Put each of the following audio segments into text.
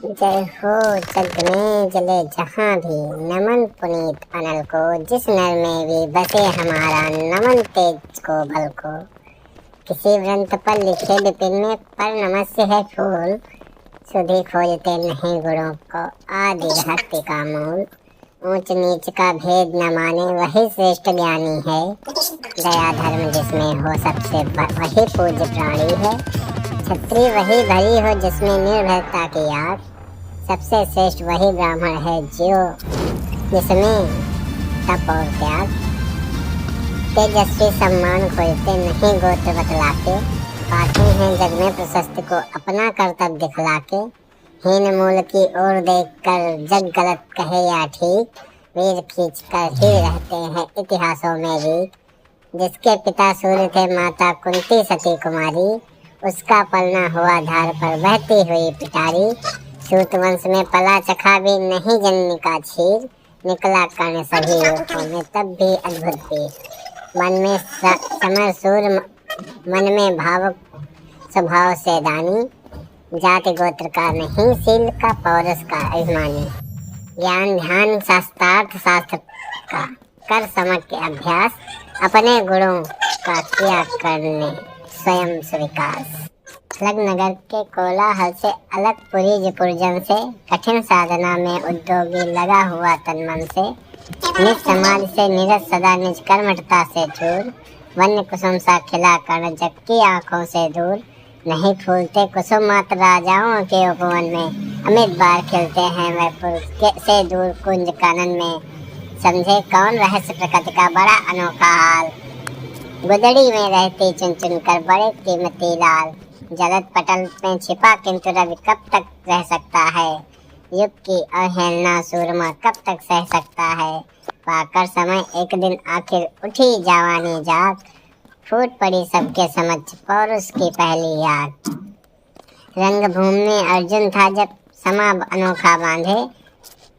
जय हो जग में जले जहाँ भी, नमन पुनीत अनल को। जिस नर में भी बसे हमारा, नमन तेज को बल को। किसी व्रंत पर लिखे विपिन में, पर नमस्य है फूल। सुधि खोजते नहीं गुणों को, आदि भक्ति का मूल। ऊंच नीच का भेद न माने, वही श्रेष्ठ ज्ञानी है। दया धर्म जिसमें हो सबसे वही पूज्य प्राणी है। छत्री वही भरी हो जिसमें निर्भयता की आग। सबसे श्रेष्ठ वही ब्राह्मण है जिसमें तप और त्याग। तेजस्वी सम्मान खोजते नहीं गोत्र बतलाते, पाते हैं जग में प्रशस्ति को अपना कर्तव्य दिखलाके। हीन मूल की ओर देखकर जग गलत कहे या ठीक, वीर खींच कर ही रहते हैं इतिहासों में वीर। जिसके पिता सूर्य थे माता कुंती सती कुमारी, उसका पलना हुआ धार पर बहती हुई पिटारी। सूत वंश में पला चखा भी नहीं जननी का क्षीर, निकला कर्ण सभी रूपों में तब भी अद्भुत वीर। मन में समर सूर, मन में भावुक स्वभाव से दानी। जाति गोत्र का नहीं, शील का पौरुष का अभिमानी। ज्ञान ध्यान शास्त्रार्थ शास्त्र का कर समझ के अभ्यास, अपने गुणों का किया करने स्वयं स्वीकास। नगर के कोलाहल से अलग पुरी पुरजन से, कठिन साधना में उद्योगी लगा हुआ तन मन से। निज समाज से नीरज सदा निज कर्मठता से चूर, वन्य कुसुम सा खिला कर्ण जग की आंखों से दूर। नहीं फूलते कुसुम मात्र राजाओं के उपवन में, अमित बार खिलते हैं वैपुर से दूर कुंज कानन में। समझे कौन रहस्य प्रकृति का बड़ा अनोखा हाल, गुदड़ी में रहती चुन चुन कर बड़े कीमती लाल। जलद पटल में छिपा किंतु रवि कब तक रह सकता है, युग की अवहेलना सूरमा कब तक सह सकता है। पाकर समय एक दिन आखिर उठी जवानी जाग, फूट पड़ी सबके समक्ष पौरुष की पहली आग। रंगभूमि में अर्जुन था जब समा अनोखा बांधे,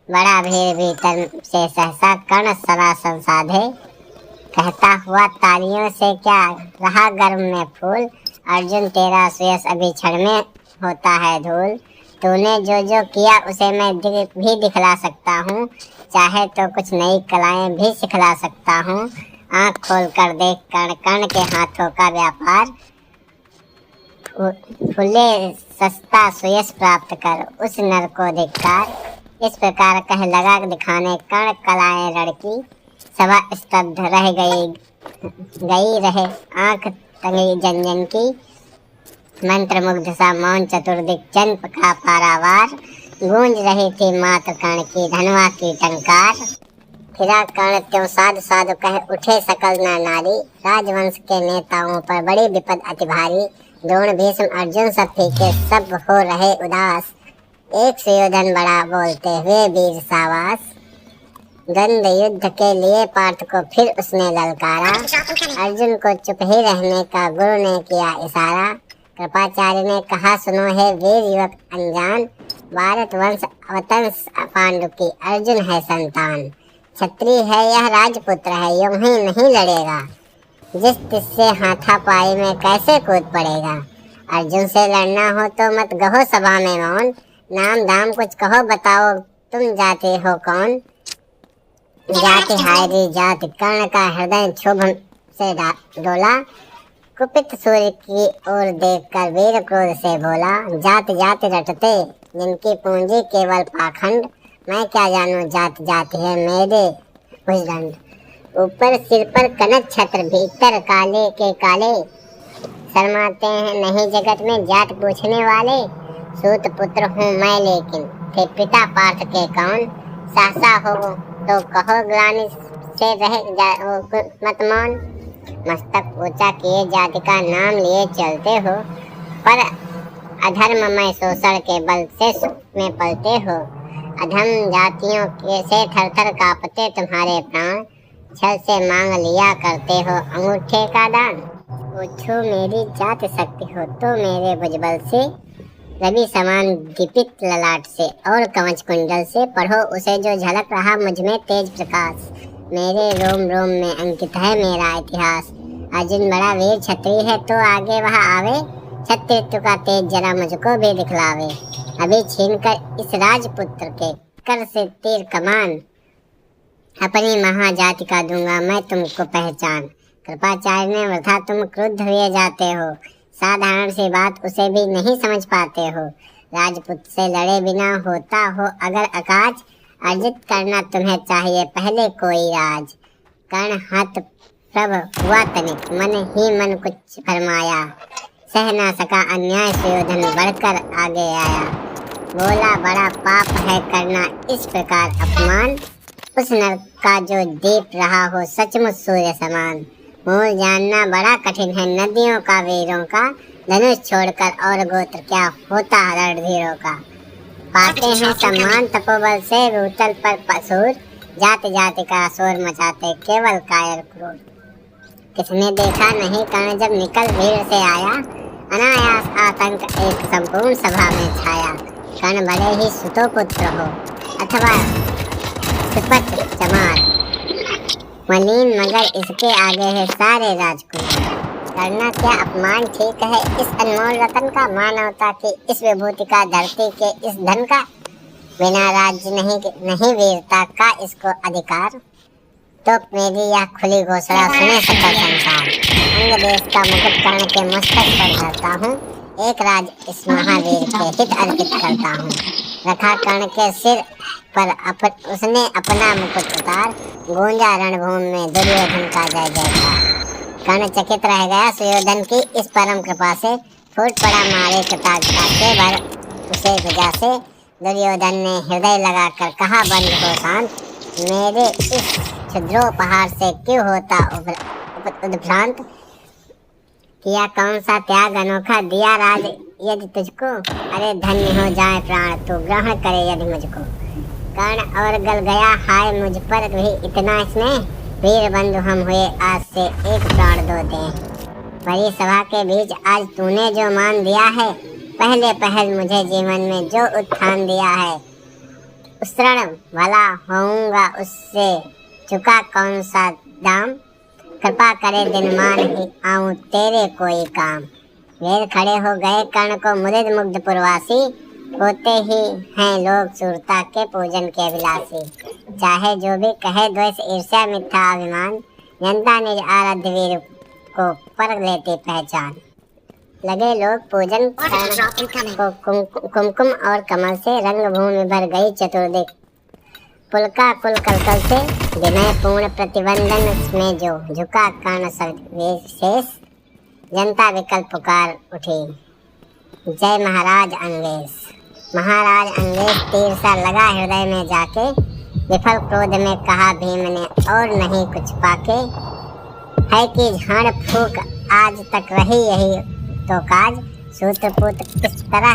बड़ा भीड़ भीतर से सहसा कर्ण सरासन साधे। कहता हुआ तालियों से क्या रहा गर्भ में फूल, अर्जुन तेरा सुयश अभी क्षण में होता है धूल। तूने जो जो किया उसे मैं भी दिखला सकता हूँ, चाहे तो कुछ नई कलाएं भी सिखला सकता हूँ। आँख खोल कर देख कर्ण कर्ण के हाथों का व्यापार, फूले सस्ता सुयश प्राप्त कर उस नर को धिक्कार। इस प्रकार कह लगा दिखाने कर्ण कलाएं लड़की, सभा स्तब्ध रह गई रहे आँख तंगी जन जन की। मंत्र मुग्ध सा मौन चतुर्दिक जन का पारावार, गूंज रही थी मात्र कर्ण की धनवा की टंकार। फिरा कर्ण त्यों साधु साधु कह उठे सकल नर नारी, राजवंश के नेताओं पर बड़ी विपद अति भारी। द्रोण भीष्म अर्जुन सब फीके सब हो रहे उदास, एक सुयोधन बड़ा बोलते हुए वीर सावास। द्वंद्व युद्ध के लिए पार्थ को फिर उसने ललकारा, अर्जुन को चुप ही रहने का गुरु ने किया इशारा। कृपाचार्य ने कहा सुनो है वीर युवक अनजान, भारत वंश अवतंस पांडु की अर्जुन है संतान। क्षत्रिय है यह राजपुत्र है, यूं ही नहीं लड़ेगा, जिस तिससे हाथापाई में कैसे कूद पड़ेगा। अर्जुन से लड़ना हो तो मत कहो सभा में मौन, नाम दाम कुछ कहो बताओ तुम जाते हो कौन। जाति हायरी जाति कर्ण का हृदय क्षोभ से डोला, कुपित सूर्य की ओर देखकर वीर क्रोध से बोला। जाति जाति रटते जिनकी पूंजी केवल पाखंड, मैं क्या जानूं जाति जाति है मेरे भुजदंड। ऊपर सिर पर कनक छत्र भीतर काले के काले, शर्माते हैं नहीं जगत में जात पूछने वाले। सूत पुत्र हूँ मैं लेकिन थे पिता पार्थ के कौन, सहसा हो तो कहो ग्लानि से रह मत मौन। मस्तक ऊंचा किए जाति का नाम लिए चलते हो, पर अधर्ममय शोषण के बल से सुख में पलते हो। अधम जातियों के से थर थर कांपते तुम्हारे प्राण, छल से मांग लिया करते हो अंगूठे का दान। पूछो मेरी जाति शक्ति हो तो मेरे भुजबल से, रवि समान दीपित ललाट से और कवच कुंडल से। पढ़ो उसे जो झलक रहा मुझ में तेज प्रकाश, मेरे रोम रोम में अंकित है मेरा इतिहास। अर्जुन बड़ा वीर क्षत्रिय है तो आगे वह आवे, क्षत्रित्व का तेज जरा मुझको भी दिखलावे। अभी छीनकर इस राजपुत्र के कर से तीर कमान, अपनी महाजाति का दूंगा मैं तुमको पहचान। कृपाचार्य ने वृथा तुम क्रुद्ध हुए जाते हो, साधारण सी बात उसे भी नहीं समझ पाते हो। राजपुत से लड़े बिना होता हो अगर अकाज, अर्जित करना तुम्हें चाहिए पहले कोई राज। कर्ण हाथ प्रभ हुआ तनिक, मन ही मन कुछ फरमाया, सह ना सका अन्याय सुयोधन बढ़कर आगे आया। बोला बड़ा पाप है करना इस प्रकार अपमान, उस नर का जो दीप रहा हो सचमुच सूर्य समान। मूल जानना बड़ा कठिन है नदियों का वीरों का, धनुष छोड़कर और गोत्र क्या होता रणधीरों का। पाते हैं सम्मान तपोबल से भूतल पर पसूर, जाति जाति का शोर मचाते केवल कायर क्रूर। किसने देखा नहीं कर्ण जब निकल भीड़ से आया, अनायास आतंक एक संपूर्ण सभा में छाया। कर्ण भले ही सुतोपुत्र हो अथवा सुपत्र चमार, मलिन मगर इसके आगे है सारे राजकुमार। करना क्या अपमान ठीक है इस अनमोल रतन का, मानवता की इस विभूति का, धरती के इस धन का। बिना राज्य नहीं वीरता का इसको अधिकार, तो मेरी यह खुली घोषणा सुने सकल संसार। अंग देश का मुकुट कर्ण के मस्तक पर धरता हूँ, एक राज इस महावीर के हित अर्पित करता हूँ। रखा कर्ण के सिर पर उसने अपना मुकुट उतार, गूंजा रणभूमि में दुर्योधन का जय जयकार। कर्ण चकित रह गया सुयोधन की इस परम कृपा से, फूट पड़ा मारे कृतज्ञता के भर उसे भुजा से। दुर्योधन ने हृदय लगाकर कहा बंद हो शांत, मेरे इस क्षुद्रोपहार से क्यों होता उद्भ्रांत। किया कौन सा त्याग अनोखा दिया राज यदि तुझको, अरे धन्य हो जाए प्राण तू ग्रहण करे यदि मुझको। कर्ण और गल गया हाय मुझ पर भी इतना स्नेह, वीर बंधु हम हुए आज से एक प्राण दो दे। बड़ी सभा के बीच आज तूने जो मान दिया है, पहले पहल मुझे जीवन में जो उत्थान दिया है, उस ऋण भला होऊंगा उससे चुका कौन सा दाम। कृपा करे दिन मान ही आऊं तेरे कोई काम। वेद खड़े हो गए कर्ण को मुदित मुग्ध पुरवासी, होते ही हैं लोग सूरता के पूजन के अभिलाषी। चाहे जो भी कहे द्वेष ईर्ष्या मिथ्या अभिमान, जनता निज आराध्य वीर को पर लेती पहचान। लगे लोग पूजन को कुमकुम और कमल से, रंगभूमि भर गई चतुर्दिक पुलका कुल कलकल से। विनय पूर्ण प्रतिबंधन में जो झुका कर्ण सर्वशेष, जनता विकल्प पुकार उठी जय महाराज अंगेश। महाराज अंगेश तीर सा लगा हृदय में जाके, विफल क्रोध में कहा भीम ने और नहीं कुछ पाके। है कि झाड़ फूक आज तक रही यही तो काज, सूत्रपुत्र किस तरह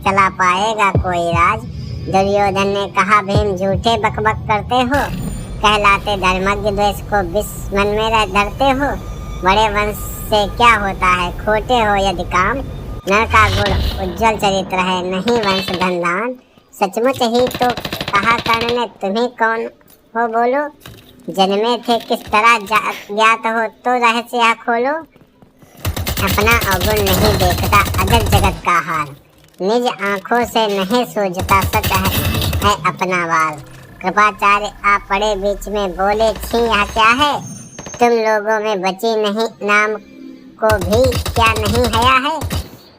चला पाएगा कोई राज। दुर्योधन ने कहा भीम झूठे बकबक करते हो, कहलाते धर्मज्ञ द्वेष को विष मन में धरते हो। बड़े वंश से क्या होता है खोटे हो यदि काम, नर का गुण उज्जवल चरित्र है नहीं वंश धनदान। सचमुच ही तो कहा कर्ण ने तुम्हें कौन हो बोलो, जन्मे थे किस तरह ज्ञात हो तो रहस्य खोलो। अपना अवगुण नहीं देखता अजर जगत का हार, निज आँखों से नहीं सूझता सच है अपना वाल। कृपाचार्य आ पड़े बीच में बोले छी यह क्या है, तुम लोगों में बची नहीं नाम को भी क्या नहीं हया है।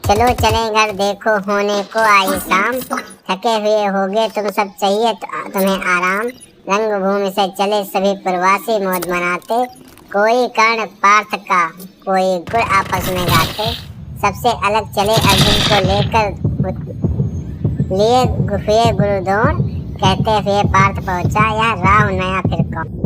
चलो चले घर देखो होने को आई शाम, थके हुए होगे तुम सब चाहिए तुम्हें आराम। रंगभूमि से चले सभी प्रवासी मौज मनाते, कोई कर्ण पार्थ का कोई गुण आपस में गाते। सबसे अलग चले अर्जुन को लेकर लिए गुफे गुरुद्रोण, कहते हुए पार्थ पहुंचा यह राह नया फिर कौन।